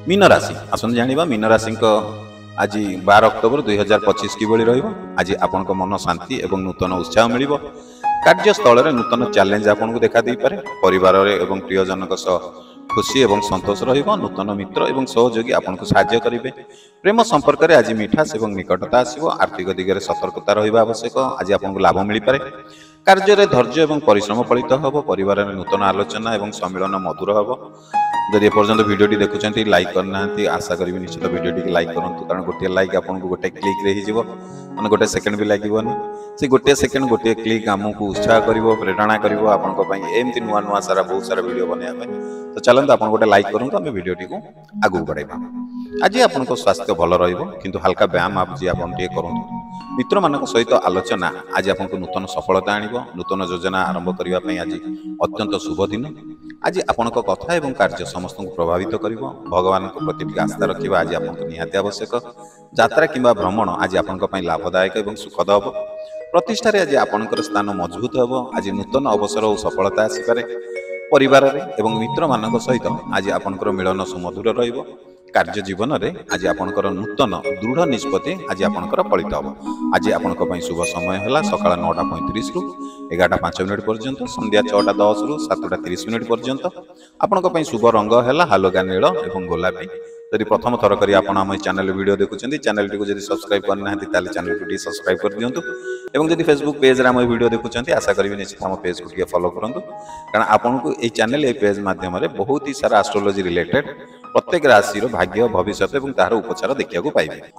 Mean राशि आसत जाना मीन राशि आज 12 अक्टोबर 2025 किभली आज आपण मन शांति और नूतन उत्साह मिल कार्यस्थल में नूतन चैलेंज आपको देखा दे पारे परिवार और प्रियजन खुशी और संतोष नूतन मित्र और सहयोगी आपको साहाय्य करेंगे प्रेम संपर्क में आज मिठास और निकटता आसो आर्थिक दिगरे सतर्कता रहा आवश्यक आज आपको लाभ मिल पारे कार्य धैर्य और परिश्रम फलित हम परिवार में नूतन आलोचना और सम्मिलन मधुर हम जदि एपर्यंत भिडियोटी देखुं लाइक करना आशा करी निश्चित भिडियोटी लाइक करूँ कारण गोटे लाइक आपको गोटे क्लिक मैंने गोटे सेकेंड भी लगभग से गोटे सेकेंड गोटे क्लिक आमको उत्साह कर प्रेरणा करमती नुआ नुआ सारा बहुत सारा भिडियो बनवाई तो चलते आप गोटे लाइक करूँ आम भिडियोटी को आगू बढ़ाइबा आज आपन स्वास्थ्य भल रु हल्का व्यायाम आप जी आप करूँ मित्र मान सहित आलोचना आज आपको नूतन सफलता आनिब नूतन योजना आरंभ करने आज अत्यंत शुभ दिन आज आपण कथा एवं कार्य समस्त को प्रभावित कर भगवान प्रति आस्था रखा आज आपको निहाती आवश्यक यात्रा किंबा भ्रमण आज आपण लाभदायक और सुखद हम प्रतिष्ठार आज आपणकर स्थान मजबूत हम आज नूतन अवसर और सफलता आसपे परिवार एवं मित्र मान सहित आज आपणकर मिलन सुमधुर रहिब कार्य जीवन में आज आपणकर नूतन दृढ़ निष्पत्ति आज आपणकर फलित हम आज आपण शुभ समय है सका 9:35 रु 11:05 पर्यंत संध्या 6:10 रु 7:30 पर्यंत आपण शुभ रंग है हालुका नील और गोलापी यदि प्रथम थर कर आम चैनल वीडियो देखुं चैनल टी को सब्सक्राइब करना चैनल को सब्सक्राइब कर दिंतु और जब फेसबुक पेज रे वीडियो देखुं आशा करी निश्चित आम पेज को फॉलो करूँ कारण आपको ये चैनल ये पेज माध्यम बहुत ही सारा एस्ट्रोलॉजी रिलेटेड प्रत्येक राशि भाग्य भविष्य और तार उपचार देखा पाइबे।